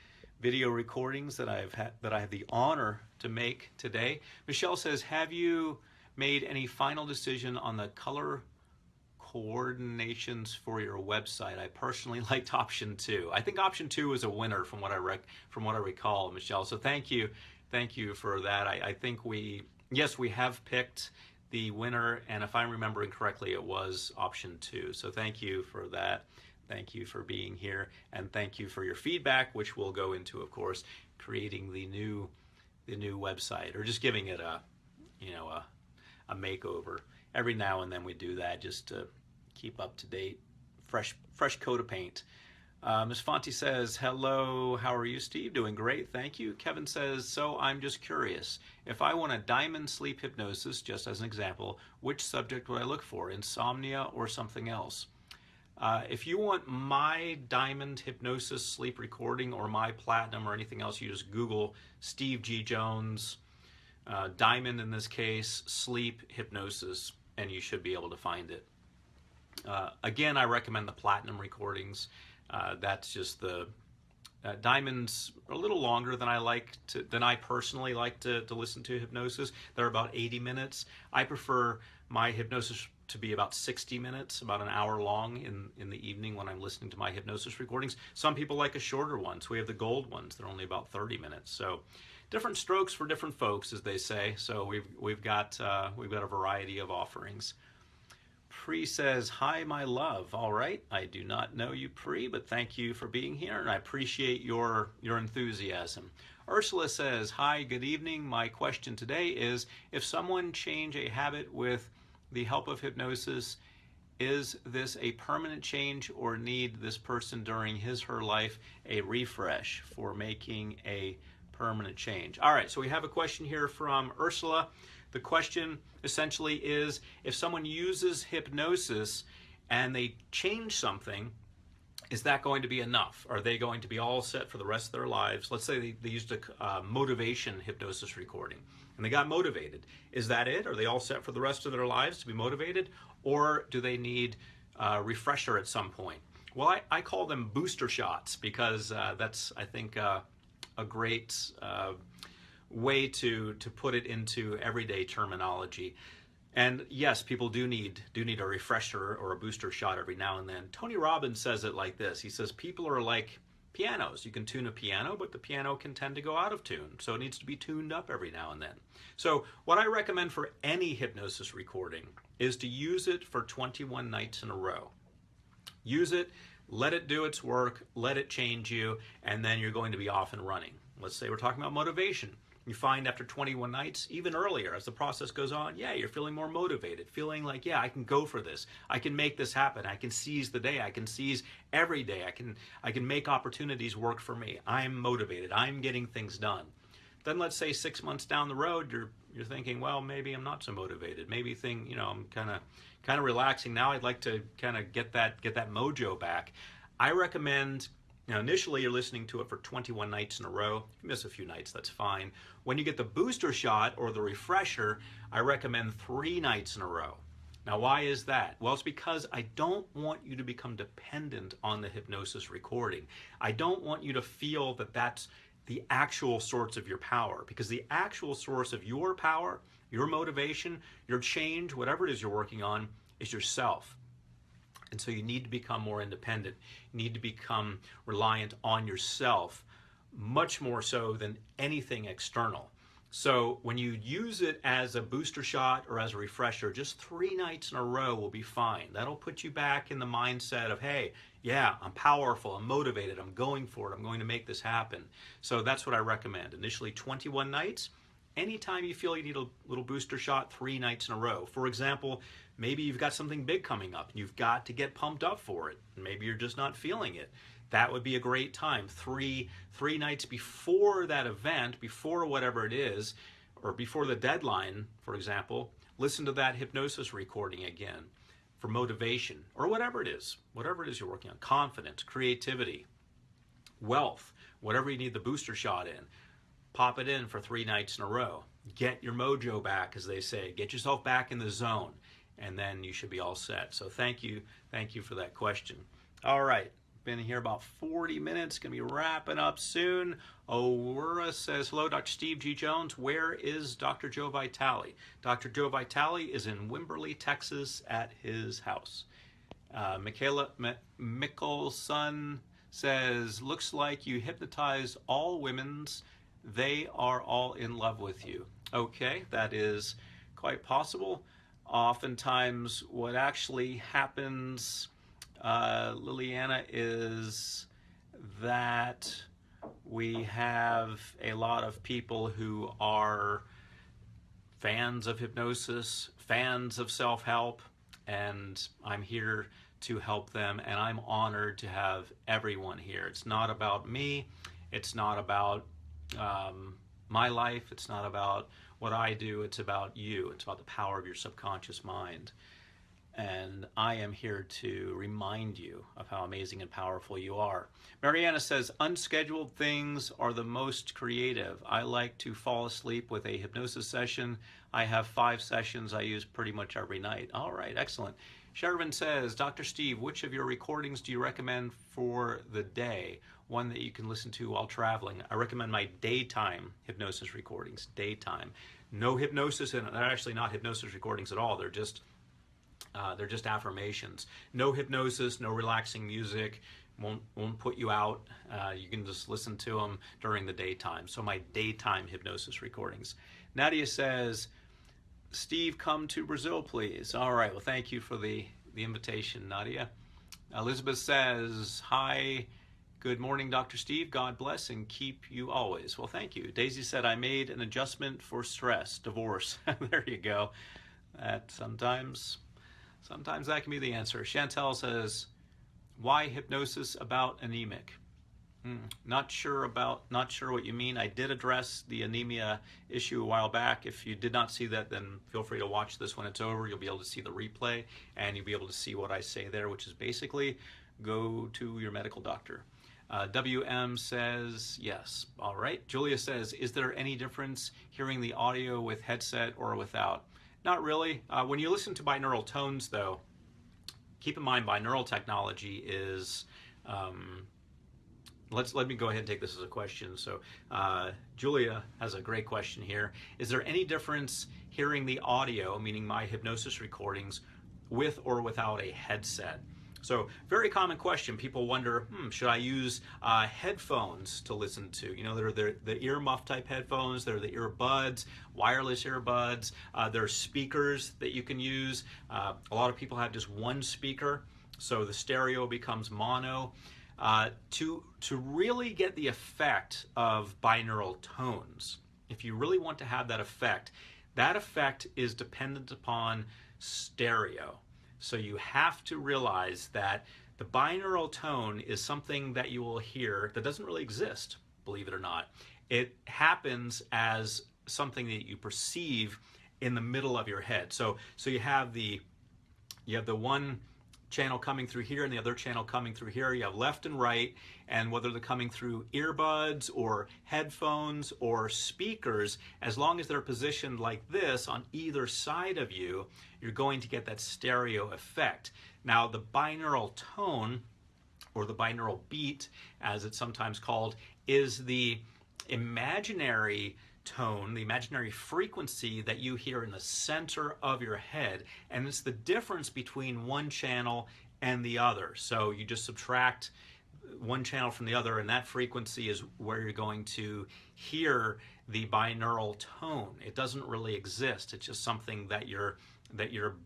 video recordings that I have the honor to make today. Michelle says, have you made any final decision on the color coordinations for your website? I personally liked option 2. I think option 2 is a winner from what I recall, Michelle. So thank you for that. I think we have picked the winner, and if I'm remembering correctly, it was option 2. So thank you for that. Thank you for being here, and thank you for your feedback, which we'll go into, of course, creating the new website, or just giving it a makeover. Every now and then we do that just to keep up to date, fresh coat of paint. Ms. Fonte says, hello, how are you, Steve? Doing great, thank you. Kevin says, so I'm just curious, if I want a diamond sleep hypnosis, just as an example, which subject would I look for, insomnia or something else? If you want my diamond hypnosis sleep recording or my platinum or anything else, you just Google Steve G. Jones, diamond in this case, sleep hypnosis, and you should be able to find it. Again, I recommend the platinum recordings. That's just the diamonds are a little longer than I personally like to listen to hypnosis. They're about 80 minutes. I prefer my hypnosis to be about 60 minutes, about an hour long in the evening when I'm listening to my hypnosis recordings. Some people like a shorter one, so we have the gold ones. They're only about 30 minutes. So different strokes for different folks, as they say. So we've got a variety of offerings. Pri says, hi, my love. All right, I do not know you, Pri, but thank you for being here, and I appreciate your enthusiasm. Ursula says, hi, good evening. My question today is, if someone change a habit with the help of hypnosis, is this a permanent change, or need this person during his/her life a refresh for making a permanent change? All right, so we have a question here from Ursula. The question essentially is, if someone uses hypnosis and they change something, is that going to be enough? Are they going to be all set for the rest of their lives? Let's say they used a motivation hypnosis recording and they got motivated. Is that it? Are they all set for the rest of their lives to be motivated? Or do they need a refresher at some point? Well, I call them booster shots because that's, I think, a great way to put it into everyday terminology. And yes, people do need a refresher or a booster shot every now and then. Tony Robbins says it like this. He says, people are like pianos. You can tune a piano, but the piano can tend to go out of tune. So it needs to be tuned up every now and then. So what I recommend for any hypnosis recording is to use it for 21 nights in a row. Use it, let it do its work, let it change you, and then you're going to be off and running. Let's say we're talking about motivation. You find after 21 nights, even earlier, as the process goes on, yeah, you're feeling more motivated, feeling like, yeah, I can go for this. I can make this happen. I can seize the day. I can seize every day. I can make opportunities work for me. I'm motivated. I'm getting things done. Then let's say 6 months down the road, you're thinking, well, maybe I'm not so motivated. Maybe I'm kind of relaxing now. I'd like to kind of get that mojo back. I recommend, initially you're listening to it for 21 nights in a row. If you miss a few nights, that's fine. When you get the booster shot or the refresher, I recommend 3 nights in a row. Now, why is that? Well, it's because I don't want you to become dependent on the hypnosis recording. I don't want you to feel that that's the actual source of your power, because the actual source of your power, your motivation, your change, whatever it is you're working on, is yourself. And so you need to become more independent. You need to become reliant on yourself, much more so than anything external. So when you use it as a booster shot or as a refresher, just 3 nights in a row will be fine. That'll put you back in the mindset of, hey, yeah, I'm powerful, I'm motivated, I'm going for it, I'm going to make this happen. So that's what I recommend. Initially 21 nights. Anytime you feel you need a little booster shot, 3 nights in a row. For example, maybe you've got something big coming up and you've got to get pumped up for it. Maybe you're just not feeling it. That would be a great time. Three nights before that event, before whatever it is, or before the deadline, for example, listen to that hypnosis recording again for motivation, or whatever it is you're working on. Confidence, creativity, wealth, whatever you need the booster shot in. Pop it in for 3 nights in a row. Get your mojo back, as they say. Get yourself back in the zone, and then you should be all set. So thank you for that question. All right. Been here about 40 minutes, gonna be wrapping up soon. Aurora says, hello, Dr. Steve G. Jones. Where is Dr. Joe Vitale? Dr. Joe Vitale is in Wimberley, Texas at his house. Michaela Mickelson says, looks like you hypnotize all women's. They are all in love with you. Okay, that is quite possible. Oftentimes what actually happens, Liliana, is that we have a lot of people who are fans of hypnosis, fans of self-help, and I'm here to help them, and I'm honored to have everyone here. It's not about me, it's not about my life, it's not about what I do, it's about you, it's about the power of your subconscious mind. And I am here to remind you of how amazing and powerful you are. Mariana says, unscheduled things are the most creative. I like to fall asleep with a hypnosis session. I have 5 sessions I use pretty much every night. All right, excellent. Shervin says, Dr. Steve, which of your recordings do you recommend for the day? One that you can listen to while traveling. I recommend my daytime hypnosis recordings, daytime. No hypnosis in it. They're actually not hypnosis recordings at all. They're just affirmations. No hypnosis, no relaxing music, won't put you out. You can just listen to them during the daytime. So my daytime hypnosis recordings. Nadia says, Steve, come to Brazil, please. All right, well, thank you for the invitation, Nadia. Elizabeth says, hi, good morning, Dr. Steve. God bless and keep you always. Well, thank you. Daisy said, I made an adjustment for stress, divorce. There you go. That sometimes that can be the answer. Chantel says, why hypnosis about anemic? Not sure what you mean. I did address the anemia issue a while back. If you did not see that, then feel free to watch this when it's over. You'll be able to see the replay, and you'll be able to see what I say there, which is basically go to your medical doctor. WM says yes. All right. Julia says, is there any difference hearing the audio with headset or without? Not really. When you listen to binaural tones, though, keep in mind binaural technology is, let me go ahead and take this as a question. So Julia has a great question here. Is there any difference hearing the audio, meaning my hypnosis recordings, with or without a headset? So very common question. People wonder, should I use headphones to listen to? You know, they're the ear muff type headphones. They're the earbuds, wireless earbuds. There are speakers that you can use. A lot of people have just one speaker, so the stereo becomes mono. To really get the effect of binaural tones, if you really want to have that effect is dependent upon stereo. So you have to realize that the binaural tone is something that you will hear that doesn't really exist, believe it or not. it happens as something that you perceive in the middle of your head. So you have the one channel coming through here and the other channel coming through here. You have left and right, and whether they're coming through earbuds or headphones or speakers, as long as they're positioned like this on either side of you, you're going to get that stereo effect. Now, the binaural tone, or the binaural beat, as it's sometimes called, is the imaginary tone, the imaginary frequency that you hear in the center of your head, and it's the difference between one channel and the other. So you just subtract one channel from the other, and that frequency is where you're going to hear the binaural tone. It doesn't really exist. It's just something that your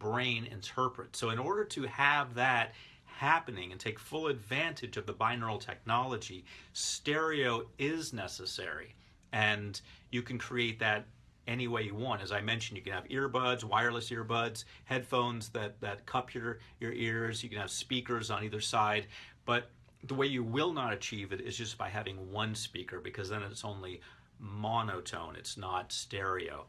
brain interprets. So in order to have that happening and take full advantage of the binaural technology, stereo is necessary. And you can create that any way you want. As I mentioned, you can have earbuds, wireless earbuds, headphones that cup your ears. You can have speakers on either side. But the way you will not achieve it is just by having one speaker, because then it's only monotone. It's not stereo.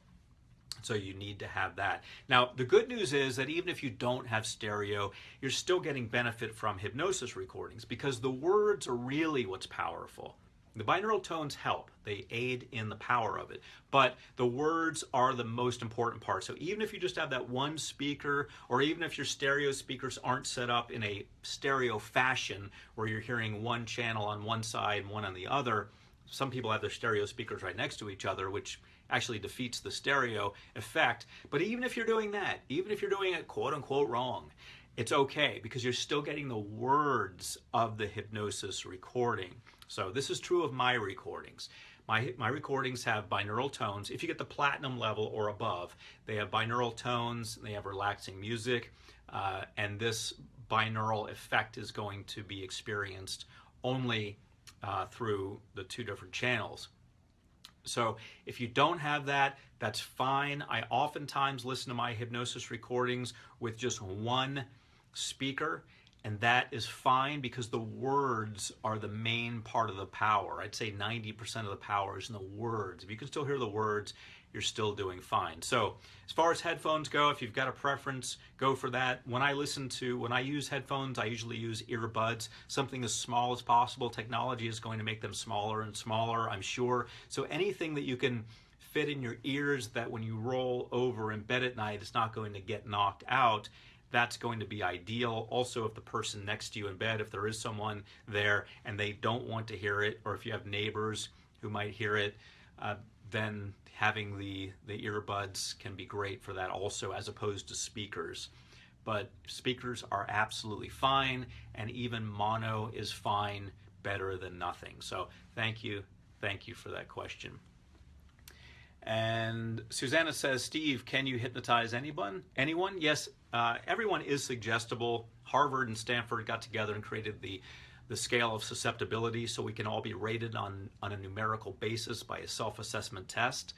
So you need to have that. Now, the good news is that even if you don't have stereo, you're still getting benefit from hypnosis recordings, because the words are really what's powerful. The binaural tones help. They aid in the power of it. But the words are the most important part. So even if you just have that one speaker, or even if your stereo speakers aren't set up in a stereo fashion where you're hearing one channel on one side and one on the other, some people have their stereo speakers right next to each other, which actually defeats the stereo effect. But even if you're doing that, even if you're doing it quote unquote wrong, it's okay, because you're still getting the words of the hypnosis recording. So this is true of my recordings. My recordings have binaural tones. If you get the platinum level or above, they have binaural tones, they have relaxing music, and this binaural effect is going to be experienced only through the two different channels. So if you don't have that, that's fine. I oftentimes listen to my hypnosis recordings with just one speaker, and that is fine, because the words are the main part of the power. I'd say 90% of the power is in the words. If you can still hear the words, you're still doing fine. So as far as headphones go, if you've got a preference, go for that. When I use headphones, I usually use earbuds, something as small as possible. Technology is going to make them smaller and smaller, I'm sure. So anything that you can fit in your ears that when you roll over in bed at night, it's not going to get knocked out, that's going to be ideal. Also, if the person next to you in bed, if there is someone there and they don't want to hear it, or if you have neighbors who might hear it, then having the earbuds can be great for that also, as opposed to speakers. But speakers are absolutely fine, and even mono is fine, better than nothing. So thank you for that question. And Susanna says, Steve, can you hypnotize anyone? Yes, everyone is suggestible. Harvard and Stanford got together and created the scale of susceptibility, so we can all be rated on a numerical basis by a self-assessment test.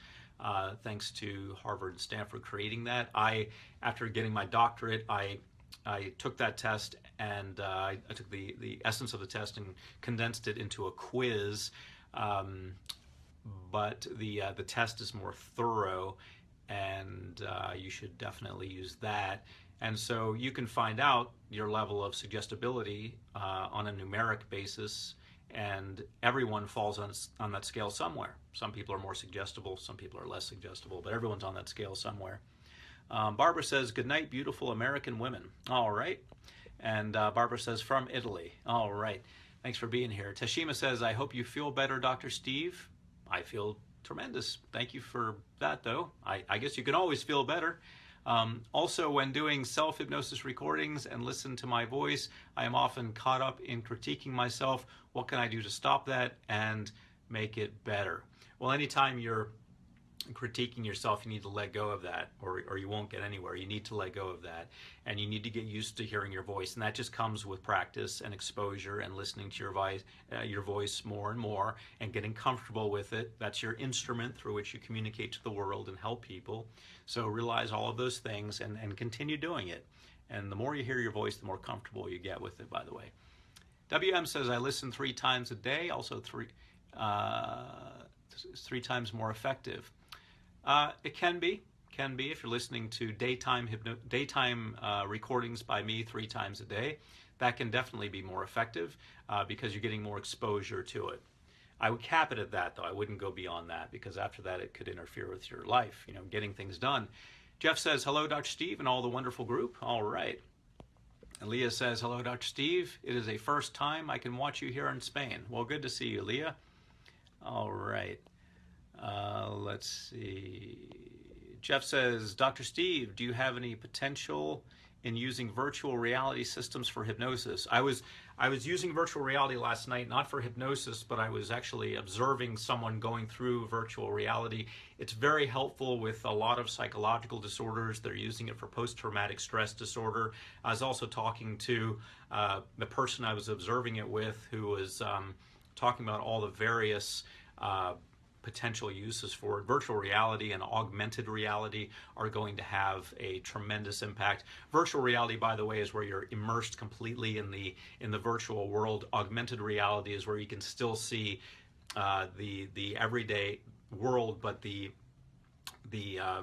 Thanks to Harvard and Stanford creating that. After getting my doctorate, I took that test, and I took the essence of the test and condensed it into a quiz. But the test is more thorough, and you should definitely use that. And so you can find out your level of suggestibility on a numeric basis, and everyone falls on that scale somewhere. Some people are more suggestible, some people are less suggestible, but everyone's on that scale somewhere. Barbara says, good night, beautiful American women. All right. And Barbara says, from Italy. All right. Thanks for being here. Tashima says, I hope you feel better, Dr. Steve. I feel tremendous. Thank you for that, though. I guess you can always feel better. Also, when doing self-hypnosis recordings and listen to my voice, I am often caught up in critiquing myself. What can I do to stop that and make it better? Well, anytime you're critiquing yourself, you need to let go of that, or you won't get anywhere. You need to let go of that, and you need to get used to hearing your voice, and that just comes with practice and exposure and listening to your voice more and more and getting comfortable with it. That's your instrument through which you communicate to the world and help people. So realize all of those things and continue doing it. And the more you hear your voice, the more comfortable you get with it, by the way. WM says, I listen 3 times a day, also It's 3 times more effective. It can be. If you're listening to daytime recordings by me 3 times a day, that can definitely be more effective because you're getting more exposure to it. I would cap it at that, though. I wouldn't go beyond that because after that it could interfere with your life, getting things done. Jeff says, hello, Dr. Steve and all the wonderful group. All right. And Leah says, hello, Dr. Steve. It is a first time I can watch you here in Spain. Well, good to see you, Leah. All right. Let's see. Jeff says, Dr. Steve, do you have any potential in using virtual reality systems for hypnosis? I was using virtual reality last night, not for hypnosis, but I was actually observing someone going through virtual reality. It's very helpful with a lot of psychological disorders. They're using it for post-traumatic stress disorder. I was also talking to the person I was observing it with, who was talking about all the various potential uses for it. Virtual reality and augmented reality are going to have a tremendous impact. Virtual reality, by the way, is where you're immersed completely in the virtual world. Augmented reality is where you can still see the everyday world, but the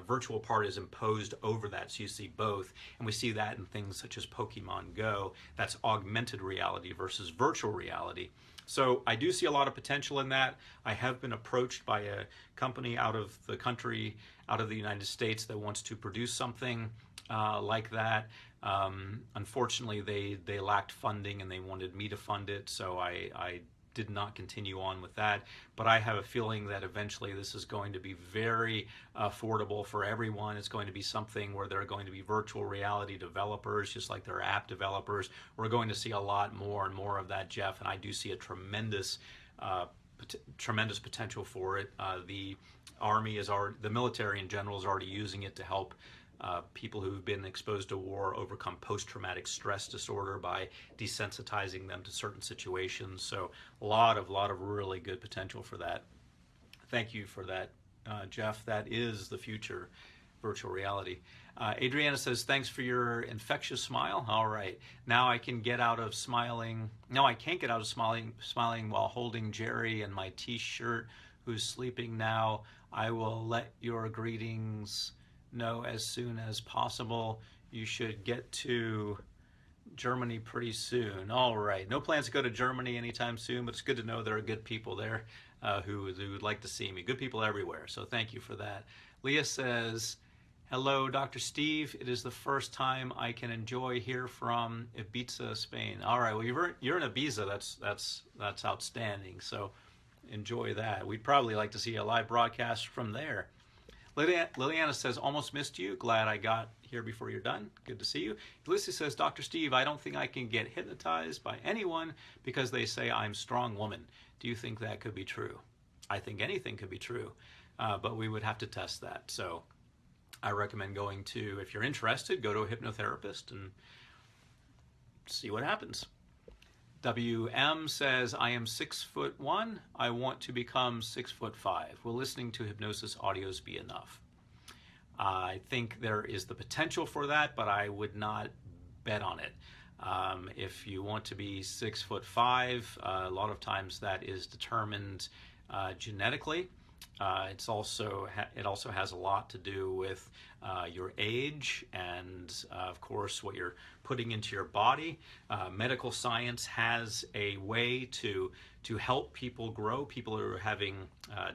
virtual part is imposed over that, so you see both. And we see that in things such as Pokemon Go. That's augmented reality versus virtual reality. So I do see a lot of potential in that. I have been approached by a company out of the country, out of the United States, that wants to produce something like that. Unfortunately, they lacked funding and they wanted me to fund it, so I did not continue on with that. But I have a feeling that eventually this is going to be very affordable for everyone. It's going to be something where there are going to be virtual reality developers, just like there are app developers. We're going to see a lot more and more of that, Jeff, and I do see a tremendous potential for it. The Army the military in general is already using it to help people who've been exposed to war overcome post-traumatic stress disorder by desensitizing them to certain situations. So a lot of really good potential for that. Thank you for that, Jeff. That is the future, virtual reality. Adriana says, thanks for your infectious smile. All right. Now I can get out of smiling. No, I can't get out of smiling while holding Jerry and my t-shirt, who's sleeping now. I will let your greetings know as soon as possible. You should get to Germany pretty soon. All right. No plans to go to Germany anytime soon, but it's good to know there are good people there who would like to see me. Good people everywhere. So thank you for that. Leah says, hello, Dr. Steve. It is the first time I can enjoy here from Ibiza, Spain. All right. Well, you're in Ibiza. That's outstanding. So enjoy that. We'd probably like to see a live broadcast from there. Liliana says, almost missed you. Glad I got here before you're done. Good to see you. Lucy says, Dr. Steve, I don't think I can get hypnotized by anyone because they say I'm strong woman. Do you think that could be true? I think anything could be true, but we would have to test that. So I recommend going to, if you're interested, go to a hypnotherapist and see what happens. WM says, I am 6'1". I want to become 6'5". Will listening to hypnosis audios be enough? I think there is the potential for that, but I would not bet on it. If you want to be 6'5", a lot of times that is determined genetically. It also has a lot to do with your age and, of course, what you're putting into your body. Medical science has a way to help people grow. People who are having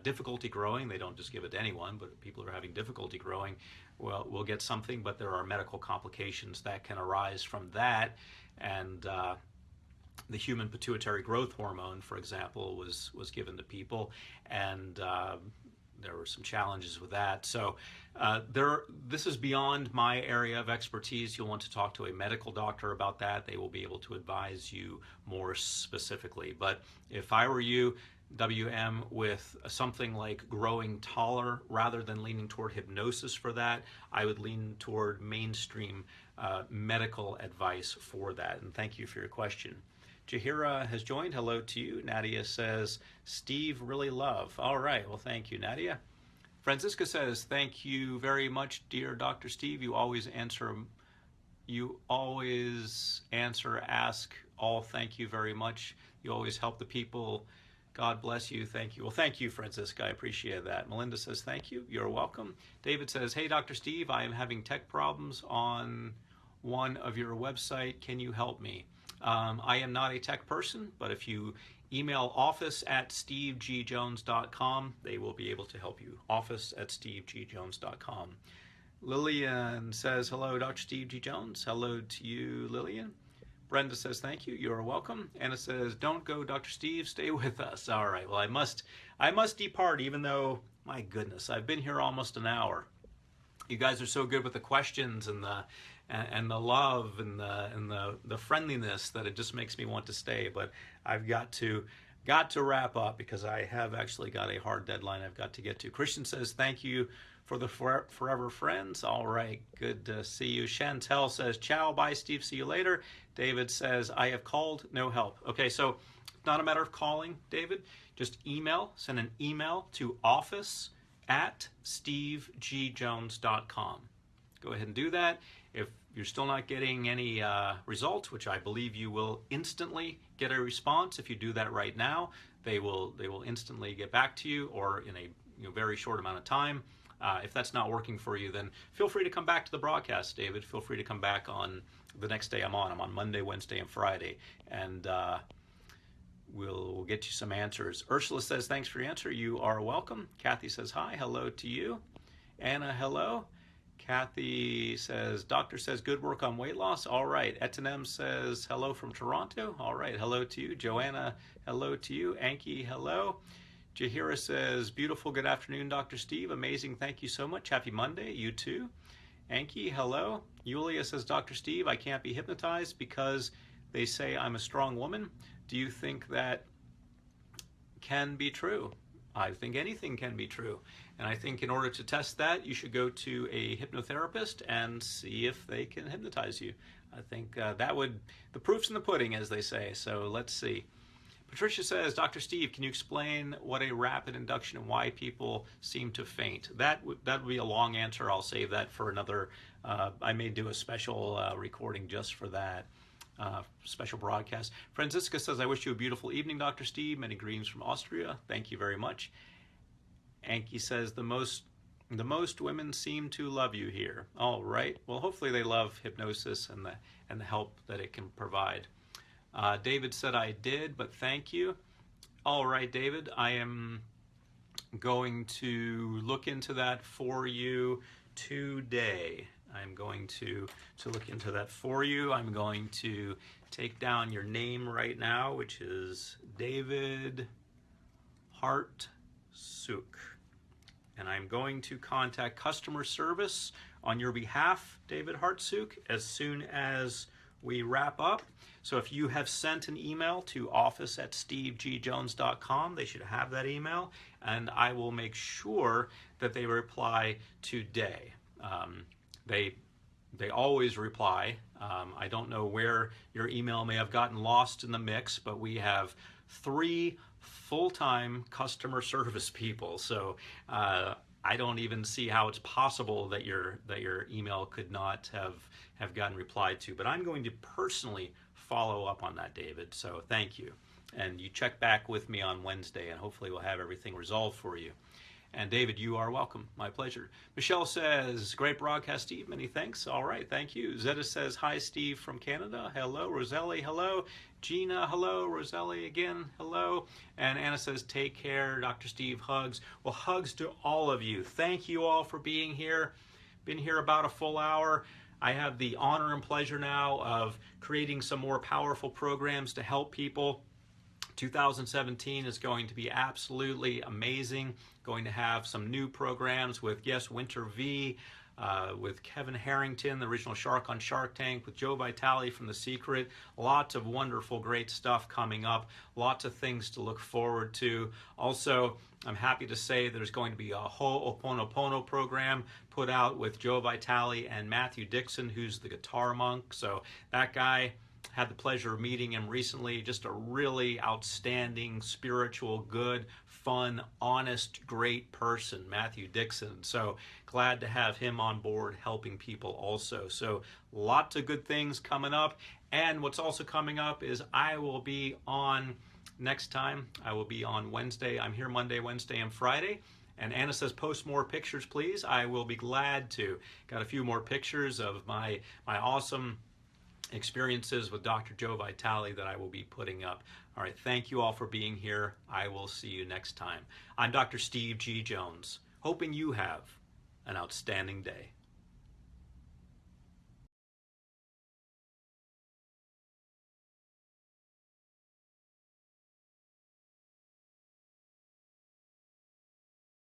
difficulty growing, they don't just give it to anyone, but people who are having difficulty growing will get something, but there are medical complications that can arise from that. And the human pituitary growth hormone, for example, was given to people, and there were some challenges with that. So this is beyond my area of expertise. You'll want to talk to a medical doctor about that. They will be able to advise you more specifically. But if I were you, WM, with something like growing taller, rather than leaning toward hypnosis for that, I would lean toward mainstream medical advice for that. And thank you for your question. Jahira has joined. Hello to you. Nadia says, Steve, really love. All right. Well, thank you, Nadia. Francisca says, thank you very much, dear Dr. Steve. You always answer, ask all. Thank you very much. You always help the people God bless you. Thank you. Well, thank you, Francisca. I appreciate that. Melinda says, thank you. You're welcome. David says, hey, Dr. Steve, I am having tech problems on one of your website. Can you help me? I am not a tech person, but if you email office@stevegjones.com, they will be able to help you. office@stevegjones.com. Lillian says, hello, Dr. Steve G. Jones. Hello to you, Lillian. Brenda says, thank you. You're welcome. Anna says, don't go, Dr. Steve. Stay with us. All right. Well, I must depart, even though, my goodness, I've been here almost an hour. You guys are so good with the questions and the love and the friendliness that it just makes me want to stay. But I've got to wrap up because I have actually got a hard deadline I've got to get to. Christian says, thank you for the forever friends. All right, good to see you. Chantel says, ciao, bye, Steve, see you later. David says, I have called, no help. Okay, so it's not a matter of calling, David. Just send an email to office@stevegjones.com. Go ahead and do that. If you're still not getting any results, which I believe you will instantly get a response if you do that right now, they will instantly get back to you, or in a very short amount of time. If that's not working for you, then feel free to come back to the broadcast, David. Feel free to come back on the next day I'm on. I'm on Monday, Wednesday, and Friday, and we'll get you some answers. Ursula says, thanks for your answer. You are welcome. Kathy says, hi. Hello to you. Anna, hello. Kathy says, doctor says, good work on weight loss. All right. Etanem says, hello from Toronto. All right. Hello to you. Joanna, hello to you. Anki, hello. Jahira says, beautiful, good afternoon, Dr. Steve. Amazing, thank you so much. Happy Monday, you too. Anki, hello. Yulia says, Dr. Steve, I can't be hypnotized because they say I'm a strong woman. Do you think that can be true? I think anything can be true. And I think in order to test that, you should go to a hypnotherapist and see if they can hypnotize you. I think the proof's in the pudding, as they say. So let's see. Patricia says, Dr. Steve, can you explain what a rapid induction and why people seem to faint? That would be a long answer. I'll save that for another, I may do a special recording just for that, special broadcast. Francisca says, I wish you a beautiful evening, Dr. Steve. Many greetings from Austria. Thank you very much. Anki says, the most women seem to love you here. All right. Well, hopefully they love hypnosis and the help that it can provide. David said I did, but thank you. All right, David, I am going to look into that for you today. I'm going to look into that for you. I'm going to take down your name right now, which is David Hartsuk. And I'm going to contact customer service on your behalf, David Hartsuk, as soon as we wrap up. So if you have sent an email to office@stevegjones.com, they should have that email, and I will make sure that they reply today. They always reply. I don't know where your email may have gotten lost in the mix, but we have 3 full-time customer service people. So I don't even see how it's possible that your email could not have gotten replied to. But I'm going to personally follow up on that, David. So thank you. And you check back with me on Wednesday, and hopefully we'll have everything resolved for you. And David, you are welcome. My pleasure. Michelle says, great broadcast, Steve. Many thanks. All right, thank you. Zeta says, hi, Steve from Canada. Hello. Roselli, hello. Gina, hello. Roselli again, hello. And Anna says, take care, Dr. Steve, hugs. Well, hugs to all of you. Thank you all for being here. Been here about a full hour. I have the honor and pleasure now of creating some more powerful programs to help people. 2017 is going to be absolutely amazing. Going to have some new programs with, yes, Winter V, with Kevin Harrington, the original Shark on Shark Tank, with Joe Vitale from The Secret. Lots of wonderful, great stuff coming up. Lots of things to look forward to. Also, I'm happy to say there's going to be a Ho'oponopono program put out with Joe Vitale and Matthew Dixon, who's the guitar monk. So that guy, had the pleasure of meeting him recently. Just a really outstanding, spiritual, good, fun, honest, great person, Matthew Dixon. So glad to have him on board helping people also. So lots of good things coming up. And what's also coming up is I will be on next time. I will be on Wednesday. I'm here Monday, Wednesday, and Friday. And Anna says, post more pictures, please. I will be glad to. Got a few more pictures of my awesome experiences with Dr. Joe Vitale that I will be putting up. All right, thank you all for being here. I will see you next time. I'm Dr. Steve G. Jones, hoping you have an outstanding day.